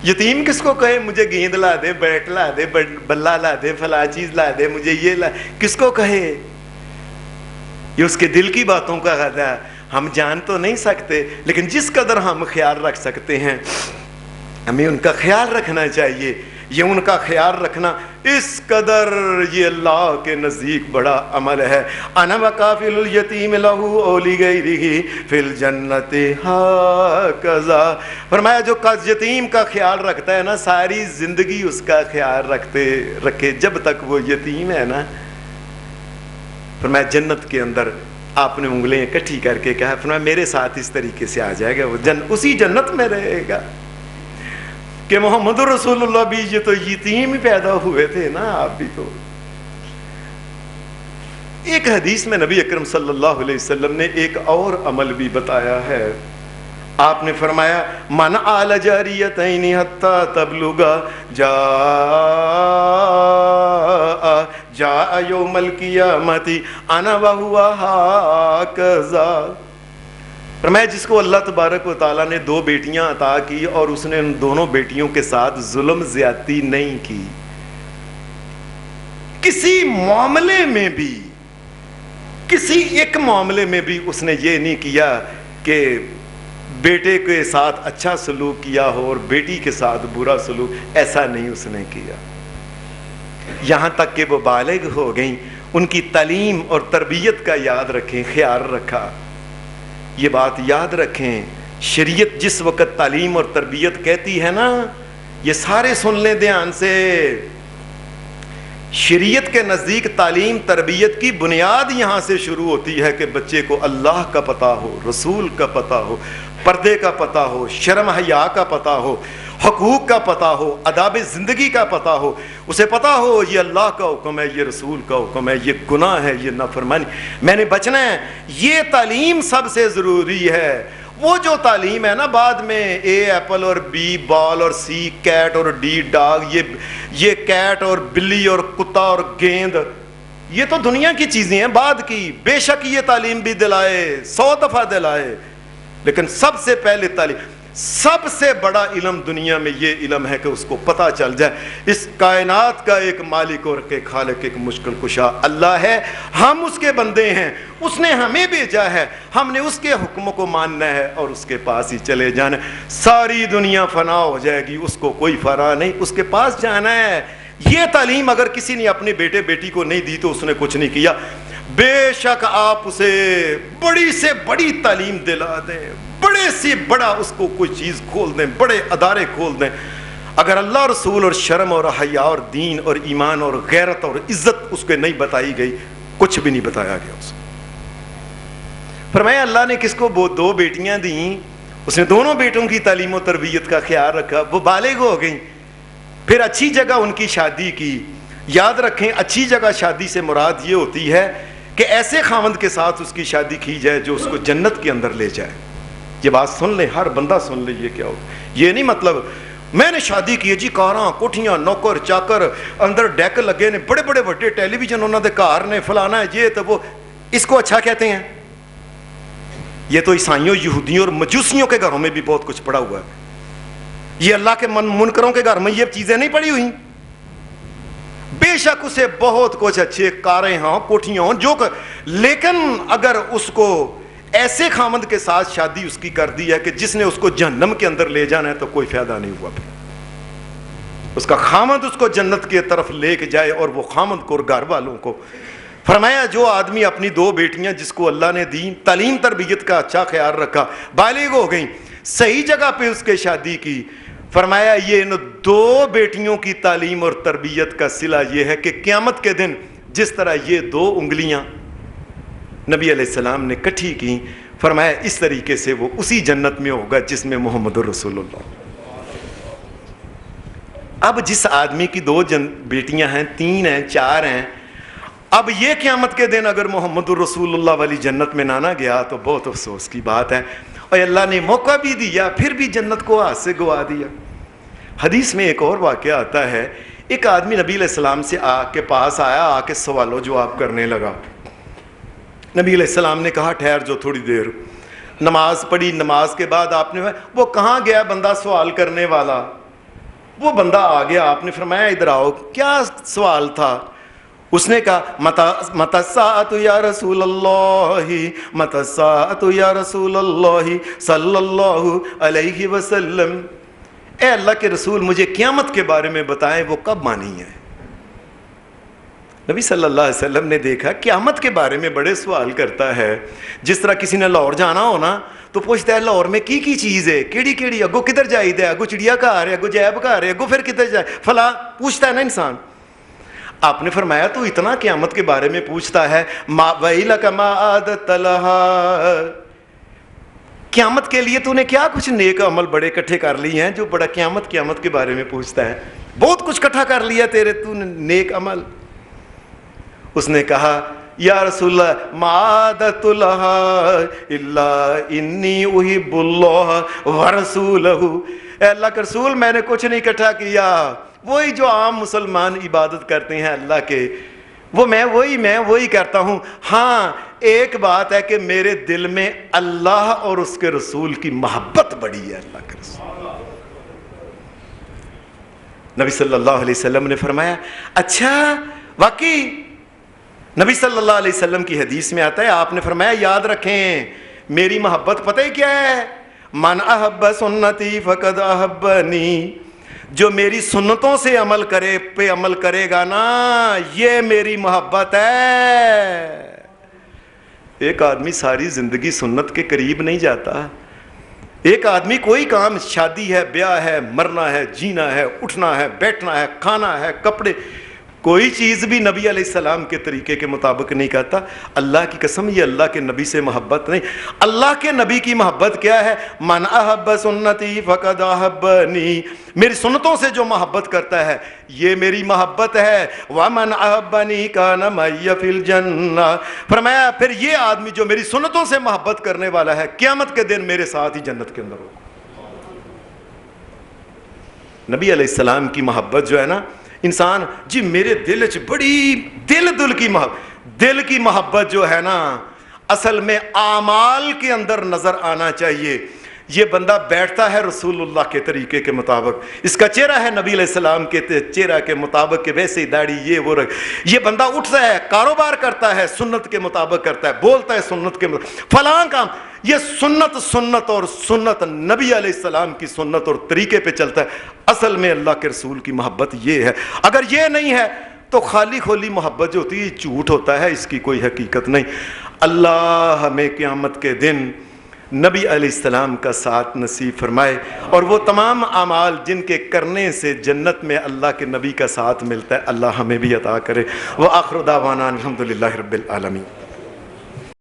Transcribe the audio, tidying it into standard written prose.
یتیم کس کو کہے مجھے گیند لا دے، بیٹ لا دے، بلہ لا دے، فلاں چیز لا دے، مجھے یہ لا، کس کو کہے؟ یہ اس کے دل کی باتوں کا غذا ہم جان تو نہیں سکتے، لیکن جس قدر ہم خیال رکھ سکتے ہیں ہمیں ان کا خیال رکھنا چاہیے۔ یہ ان کا خیال رکھنا اس قدر یہ اللہ کے نزدیک بڑا عمل ہے۔ انا وکافل الیتیم لہ اولی غیرہ فی الجنت ھکذا، فرمایا جو یتیم کا خیال رکھتا ہے نا ساری زندگی اس کا خیال رکھے جب تک وہ یتیم ہے نا، فرمایا جنت کے اندر آپ نے انگلیاں اکٹھی کر کے کہا، فرمایا میرے ساتھ اس طریقے سے آ جائے گا، وہ اسی جنت میں رہے گا کہ محمد رسول اللہ بھی یہ تو یتیم ہی پیدا ہوئے تھے نا، آپ بھی تو۔ ایک حدیث میں نبی اکرم صلی اللہ علیہ وسلم نے ایک اور عمل بھی بتایا ہے۔ آپ نے فرمایا من آل جاریتین حتی تبلغا جاء یوم القیامت انا وہو ھکذا، فرمایا جس کو اللہ تبارک و تعالیٰ نے 2 بیٹیاں عطا کی اور اس نے ان دونوں بیٹیوں کے ساتھ ظلم زیادتی نہیں کی، کسی معاملے میں بھی، کسی ایک معاملے میں بھی اس نے یہ نہیں کیا کہ بیٹے کے ساتھ اچھا سلوک کیا ہو اور بیٹی کے ساتھ برا سلوک، ایسا نہیں اس نے کیا، یہاں تک کہ وہ بالغ ہو گئیں، ان کی تعلیم اور تربیت کا یاد رکھیں، خیال رکھا۔ یہ بات یاد رکھیں، شریعت جس وقت تعلیم اور تربیت کہتی ہے نا، یہ سارے سن لیں دھیان سے، شریعت کے نزدیک تعلیم تربیت کی بنیاد یہاں سے شروع ہوتی ہے کہ بچے کو اللہ کا پتہ ہو، رسول کا پتہ ہو، پردے کا پتہ ہو، شرم حیا کا پتہ ہو، حقوق کا پتہ ہو، آداب زندگی کا پتہ ہو، اسے پتہ ہو یہ اللہ کا حکم ہے، یہ رسول کا حکم ہے، یہ گناہ ہے، یہ نافرمانی، میں نے بچنا ہے۔ یہ تعلیم سب سے ضروری ہے۔ وہ جو تعلیم ہے نا بعد میں اے ایپل اور بی بال اور سی کیٹ اور ڈی ڈاگ، یہ کیٹ اور بلی اور کتا اور گیند، یہ تو دنیا کی چیزیں ہیں بعد کی، بے شک یہ تعلیم بھی دلائے، 100 دفعہ دلائے، لیکن سب سے پہلے تعلیم، سب سے بڑا علم دنیا میں یہ علم ہے کہ اس کو پتہ چل جائے اس کائنات کا ایک مالک اور ایک خالق، ایک مشکل کشا اللہ ہے، ہم اس کے بندے ہیں، اس نے ہمیں بھیجا ہے، ہم نے اس کے حکموں کو ماننا ہے اور اس کے پاس ہی چلے جانا ہے۔ ساری دنیا فنا ہو جائے گی، اس کو کوئی فرا نہیں، اس کے پاس جانا ہے۔ یہ تعلیم اگر کسی نے اپنے بیٹے بیٹی کو نہیں دی تو اس نے کچھ نہیں کیا۔ بے شک آپ اسے بڑی سے بڑی تعلیم دلا دیں، بڑے سے بڑا اس کو کوئی چیز کھول دیں، بڑے ادارے کھول دیں، اگر اللہ رسول اور شرم اور حیا اور دین اور ایمان اور غیرت اور عزت اس کو نہیں بتائی گئی، کچھ بھی نہیں بتایا گیا اس کو۔ فرمایا اللہ نے کس کو 2 بیٹیاں دیں، اس نے دونوں بیٹوں کی تعلیم و تربیت کا خیال رکھا، وہ بالغ ہو گئیں، پھر اچھی جگہ ان کی شادی کی۔ یاد رکھیں اچھی جگہ شادی سے مراد یہ ہوتی ہے کہ ایسے خاوند کے ساتھ اس کی شادی کی جائے جو اس کو جنت کے اندر لے جائے۔ یہ بات سن لیں، ہر بندہ سن لیں، یہ کیا ہو، یہ نہیں مطلب میں نے شادی کی جی کاراں کوٹھیاں نوکر چاکر اندر ڈیک لگے نے، بڑے بڑے بڑے ٹیلی ویژن انہوں نے گھر نے، فلانا ہے یہ تو وہ، اس کو اچھا کہتے ہیں؟ یہ تو عیسائیوں یہودیوں اور مجوسیوں کے گھروں میں بھی بہت کچھ پڑا ہوا ہے، یہ اللہ کے منکروں کے گھر میں یہ چیزیں نہیں پڑی ہوئی۔ بے شک اسے بہت کچھ اچھے کاریں ہوں کوٹھیاں ہوں جو لیکن اگر اس کو ایسے خامد کے ساتھ شادی اس کی کر دی ہے کہ جس نے اس کو جہنم کے اندر لے جانا ہے تو کوئی فائدہ نہیں ہوا پھر۔ اس کا خامد اس کو جنت کی طرف لے کے جائے اور وہ خامد کو اور گھر والوں کو۔ فرمایا جو آدمی اپنی 2 بیٹیاں جس کو اللہ نے دی، تعلیم تربیت کا اچھا خیال رکھا، بالغ ہو گئیں، صحیح جگہ پہ اس کے شادی کی، فرمایا یہ ان 2 بیٹیوں کی تعلیم اور تربیت کا صلہ یہ ہے کہ قیامت کے دن جس طرح یہ 2 انگلیاں نبی علیہ السلام نے کٹھی کی، فرمایا اس طریقے سے وہ اسی جنت میں ہوگا جس میں محمد رسول اللہ۔ اب جس آدمی کی 2 بیٹیاں ہیں، 3 ہیں، 4 ہیں، اب یہ قیامت کے دن اگر محمد رسول اللہ والی جنت میں نہ گیا تو بہت افسوس کی بات ہے، اور اللہ نے موقع بھی دیا پھر بھی جنت کو ہاتھ سے گوا دیا۔ حدیث میں ایک اور واقعہ آتا ہے، ایک آدمی نبی علیہ السلام سے کے پاس آیا، آ کے سوال و جواب کرنے لگا۔ نبی علیہ السلام نے کہا ٹھہر جو تھوڑی دیر، نماز پڑھی، نماز کے بعد آپ نے وہ کہاں گیا بندہ سوال کرنے والا؟ وہ بندہ آ گیا, آپ نے فرمایا ادھر آؤ, کیا سوال تھا؟ اس نے کہا متی الساعۃ یا رسول اللہ, متی الساعۃ یا رسول اللہ صلی اللہ علیہ وسلم. اے اللہ کے رسول, مجھے قیامت کے بارے میں بتائیں, وہ کب مانی ہے؟ نبی صلی اللہ علیہ وسلم نے دیکھا قیامت کے بارے میں بڑے سوال کرتا ہے. جس طرح کسی نے لاہور جانا ہو نا تو پوچھتا ہے لاہور میں کی چیز ہے, کیڑی کیڑی, اگو کدھر جائی دے, اگو چڑیا گھر ہے, اگو جیب گھر ہے, اگو پھر کدھر جائے, فلاں پوچھتا ہے نا انسان. آپ نے فرمایا تو اتنا قیامت کے بارے میں پوچھتا ہے, وَإِلَكَ مَا عَادَتَ لَهَا, قیامت کے لیے تو نے کیا کچھ نیک عمل بڑے اکٹھے کر لیے ہیں جو بڑا قیامت کے بارے میں پوچھتا ہے؟ بہت کچھ اکٹھا کر لیا تیرے تو نے نیک عمل. اس نے کہا یا رسول اللہ ما عادت لها الا انی احب اللہ ورسولہ. اے اللہ کے رسول, میں نے کچھ نہیں اکٹھا کیا, وہی جو عام مسلمان عبادت کرتے ہیں اللہ کے, وہ میں وہی کرتا ہوں. ہاں ایک بات ہے کہ میرے دل میں اللہ اور اس کے رسول کی محبت بڑی ہے. اللہ کے رسول, نبی صلی اللہ علیہ وسلم نے فرمایا اچھا واقعی. نبی صلی اللہ علیہ وسلم کی حدیث میں آتا ہے, آپ نے فرمایا یاد رکھیں میری محبت پتہ ہی کیا ہے؟ من احب سنتی فقد احبنی, جو میری سنتوں سے عمل کرے گا نا, یہ میری محبت ہے. ایک آدمی ساری زندگی سنت کے قریب نہیں جاتا. ایک آدمی کوئی کام, شادی ہے, بیاہ ہے, مرنا ہے, جینا ہے, اٹھنا ہے, بیٹھنا ہے, کھانا ہے, کپڑے, کوئی چیز بھی نبی علیہ السلام کے طریقے کے مطابق نہیں کرتا. اللہ کی قسم یہ اللہ کے نبی سے محبت نہیں. اللہ کے نبی کی محبت کیا ہے؟ من احب سنتی فقد احبنی, میری سنتوں سے جو محبت کرتا ہے یہ میری محبت ہے. ومن احبنی کان معی فی الجنہ, فرمایا پھر یہ آدمی جو میری سنتوں سے محبت کرنے والا ہے قیامت کے دن میرے ساتھ ہی جنت کے اندر ہوگا. نبی علیہ السلام کی محبت جو ہے نا, انسان جی میرے دل چ بڑی دل کی محبت جو ہے نا اصل میں اعمال کے اندر نظر آنا چاہیے. یہ بندہ بیٹھتا ہے رسول اللہ کے طریقے کے مطابق, اس کا چہرہ ہے نبی علیہ السلام کے چہرہ کے مطابق کہ ویسے ہی داڑھی یہ وہ رکھ. یہ بندہ اٹھتا ہے, کاروبار کرتا ہے, سنت کے مطابق کرتا ہے, بولتا ہے سنت کے مطابق, فلاں کام, یہ سنت اور سنت نبی علیہ السلام کی سنت اور طریقے پہ چلتا ہے. اصل میں اللہ کے رسول کی محبت یہ ہے. اگر یہ نہیں ہے تو خالی کھولی محبت جو ہوتی ہے جھوٹ ہوتا ہے, اس کی کوئی حقیقت نہیں. اللہ ہمیں قیامت کے دن نبی علیہ السلام کا ساتھ نصیب فرمائے, اور وہ تمام اعمال جن کے کرنے سے جنت میں اللہ کے نبی کا ساتھ ملتا ہے اللہ ہمیں بھی عطا کرے. وآخر دعوانا الحمدللہ رب العالمین.